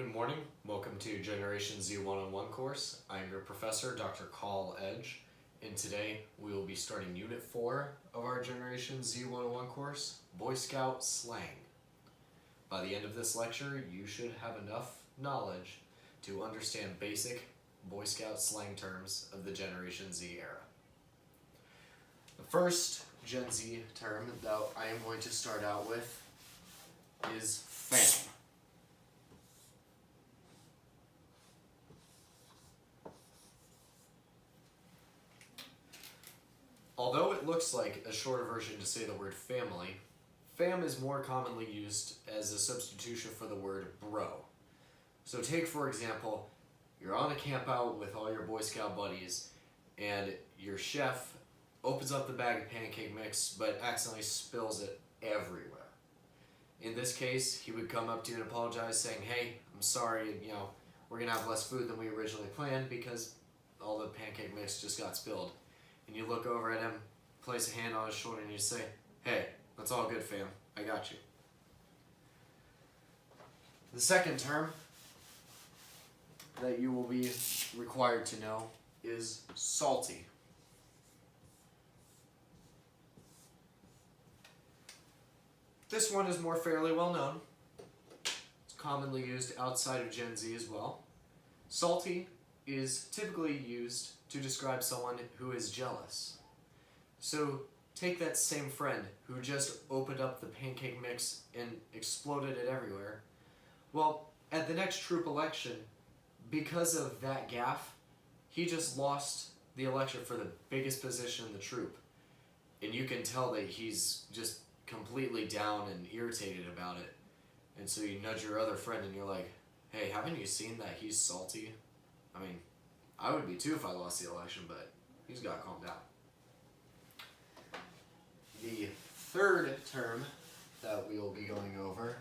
Good morning. Welcome to Generation Z one-on-one course. I am your professor, Dr. Coll Edge, and today we will be starting Unit 4 of our Generation Z one-on-one course, Boy Scout slang. By the end of this lecture, you should have enough knowledge to understand basic Boy Scout slang terms of the Generation Z era. The first Gen Z term that I am going to start out with is fam. Although it looks like a shorter version to say the word family, fam is more commonly used as a substitution for the word bro. So take, for example, you're on a camp out with all your Boy Scout buddies, and your chef opens up the bag of pancake mix, but accidentally spills it everywhere. In this case, he would come up to you and apologize, saying, "Hey, I'm sorry, we're going to have less food than we originally planned because all the pancake mix just got spilled." And you look over at him, place a hand on his shoulder, and you say, "Hey, that's all good, fam. I got you." The second term that you will be required to know is salty. This one is more fairly well known. It's commonly used outside of Gen Z as well. Salty is typically used to describe someone who is jealous. So take that same friend who just opened up the pancake mix and exploded it everywhere. Well, at the next troop election, because of that gaffe, he just lost the election for the biggest position in the troop. And you can tell that he's just completely down and irritated about it. And so you nudge your other friend and you're like, "Hey, haven't you seen that he's salty?" I mean, I would be too if I lost the election, but he's got to calm down. The third term that we will be going over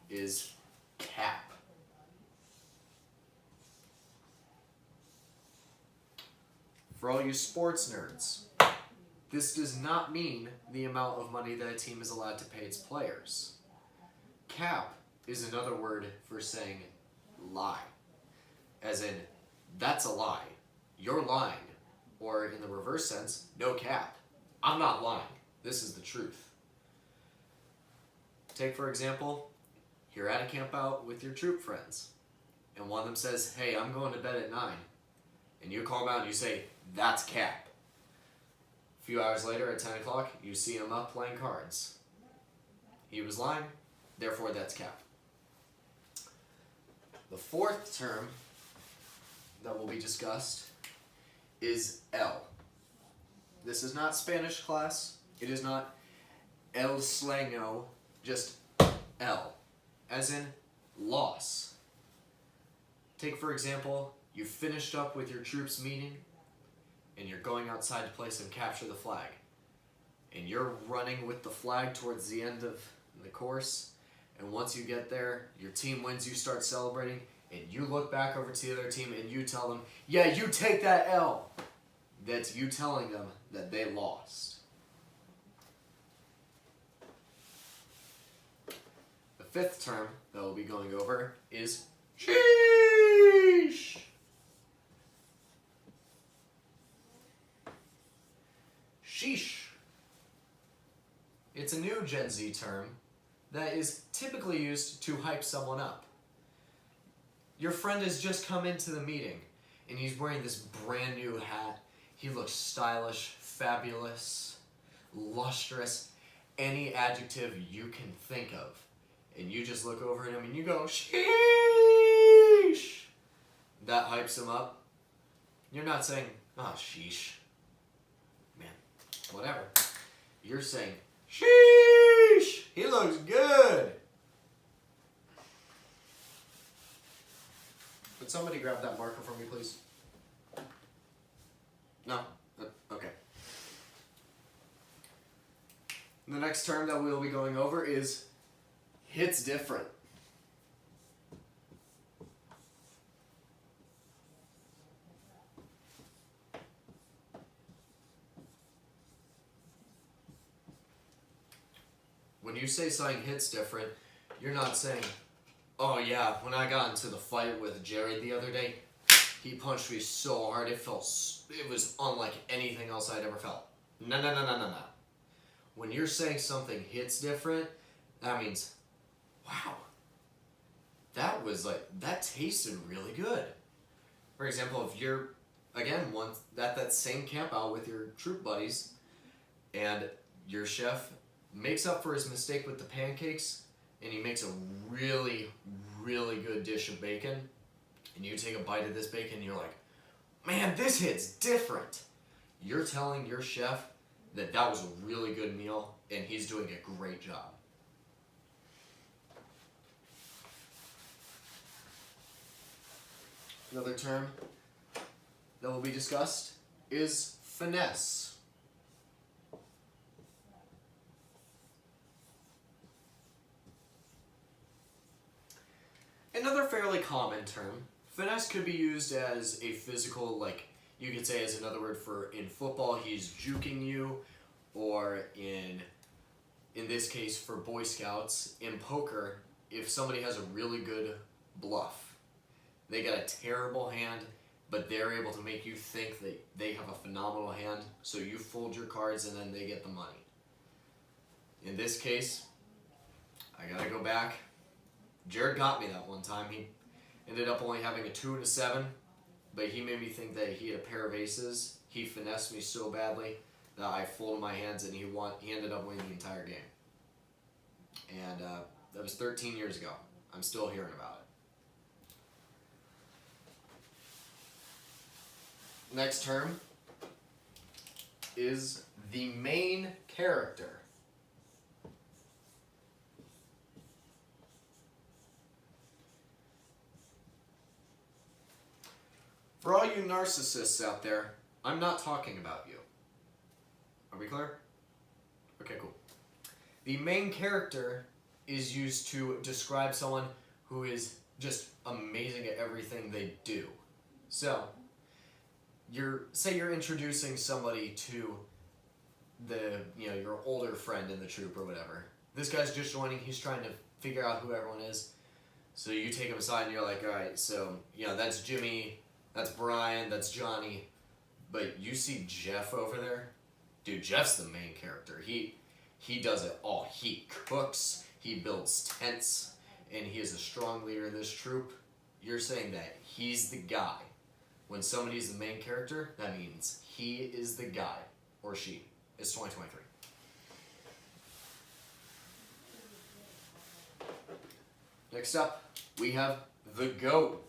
is cap. For all you sports nerds, this does not mean the amount of money that a team is allowed to pay its players. Cap is another word for saying lie, as in, "That's a lie. You're lying." Or in the reverse sense, "No cap. I'm not lying. This is the truth." Take, for example, you're at a camp out with your troop friends, and one of them says, "Hey, I'm going to bed at 9. And you call them out and you say, "That's cap." A few hours later at 10 o'clock, you see him up playing cards. He was lying, therefore that's cap. The fourth term that will be discussed is L. This is not Spanish class. It is not el slango, just L, as in loss. Take, for example, you finished up with your troops meeting and you're going outside to play some capture the flag. And you're running with the flag towards the end of the course, and once you get there, your team wins, you start celebrating, and you look back over to the other team and you tell them, "Yeah, you take that L." That's you telling them that they lost. The fifth term that we'll be going over is sheesh. Sheesh. It's a new Gen Z term that is typically used to hype someone up. Your friend has just come into the meeting and he's wearing this brand new hat. He looks stylish, fabulous, lustrous, any adjective you can think of. And you just look over at him and you go, "Sheesh." That hypes him up. You're not saying, "Oh, sheesh. Man, whatever." You're saying, "Sheesh, he looks good." Would somebody grab that marker for me, please? No? Okay. The next term that we'll be going over is hits different. When you say something hits different, you're not saying, Oh yeah, when I got into the fight with Jared the other day, he punched me so hard it was unlike anything else I'd ever felt. No, no, no, no, no, no. When you're saying something hits different, that means, wow, that tasted really good. For example, if you're, again, at that same camp out with your troop buddies, and your chef makes up for his mistake with the pancakes, and he makes a really, really good dish of bacon, and you take a bite of this bacon, and you're like, man, this hits different. You're telling your chef that was a really good meal, and he's doing a great job. Another term that will be discussed is finesse. Another fairly common term, finesse could be used as a physical, like you could say as another word for in football, he's juking you, or in this case for Boy Scouts, in poker, if somebody has a really good bluff, they got a terrible hand, but they're able to make you think that they have a phenomenal hand, so you fold your cards and then they get the money. In this case, I gotta go back. Jared got me that one time. He ended up only having a 2 and a 7, but he made me think that he had a pair of aces. He finessed me so badly that I folded my hands and he ended up winning the entire game. And that was 13 years ago. I'm still hearing about it. Next term is the main character. For all you narcissists out there, I'm not talking about you. Are we clear? Okay, cool. The main character is used to describe someone who is just amazing at everything they do. So, say you're introducing somebody to your older friend in the troop or whatever. This guy's just joining, he's trying to figure out who everyone is. So you take him aside and you're like, alright, so, that's Jimmy, that's Brian, that's Johnny, but you see Jeff over there? Dude, Jeff's the main character. He does it all. He cooks, he builds tents, and he is a strong leader in this troop. You're saying that he's the guy. When somebody's the main character, that means he is the guy, or she. It's 2023. Next up, we have the GOAT.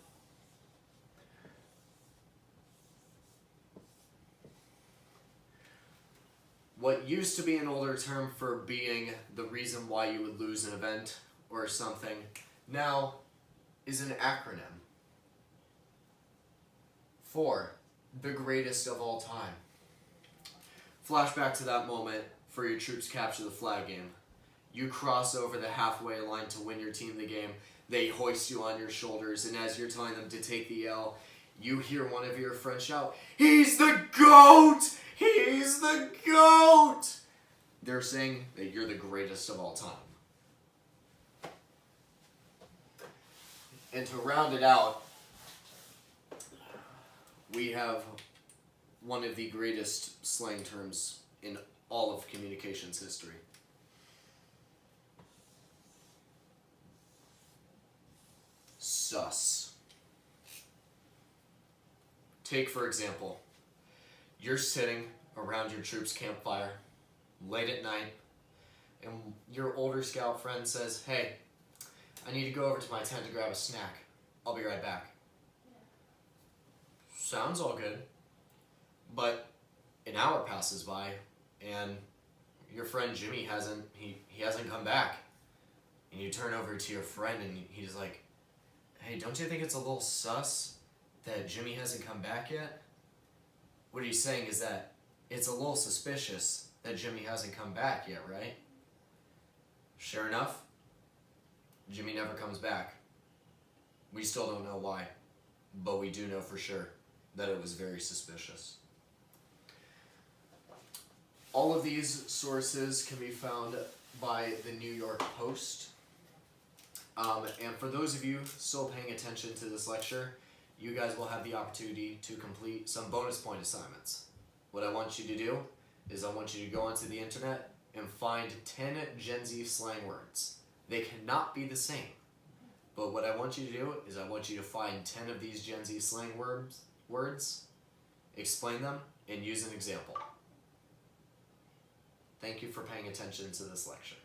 What used to be an older term for being the reason why you would lose an event or something, now is an acronym for the greatest of all time. Flashback to that moment for your troops capture the flag game. You cross over the halfway line to win your team the game. They hoist you on your shoulders, and as you're telling them to take the L, you hear one of your friends shout, "He's the GOAT! He's the GOAT!" They're saying that you're the greatest of all time. And to round it out, we have one of the greatest slang terms in all of communications history. Sus. Take, for example, you're sitting around your troop's campfire late at night, and your older scout friend says, "Hey, I need to go over to my tent to grab a snack. I'll be right back." Sounds all good, but an hour passes by, and your friend Jimmy hasn't come back. And you turn over to your friend, and he's like, "Hey, don't you think it's a little sus that Jimmy hasn't come back yet?" What he's saying is that it's a little suspicious that Jimmy hasn't come back yet, right? Sure enough, Jimmy never comes back. We still don't know why, but we do know for sure that it was very suspicious. All of these sources can be found by the New York Post. And for those of you still paying attention to this lecture, you guys will have the opportunity to complete some bonus point assignments. What I want you to do is I want you to go onto the internet and find 10 Gen Z slang words. They cannot be the same. But what I want you to do is I want you to find 10 of these Gen Z slang words, explain them, and use an example. Thank you for paying attention to this lecture.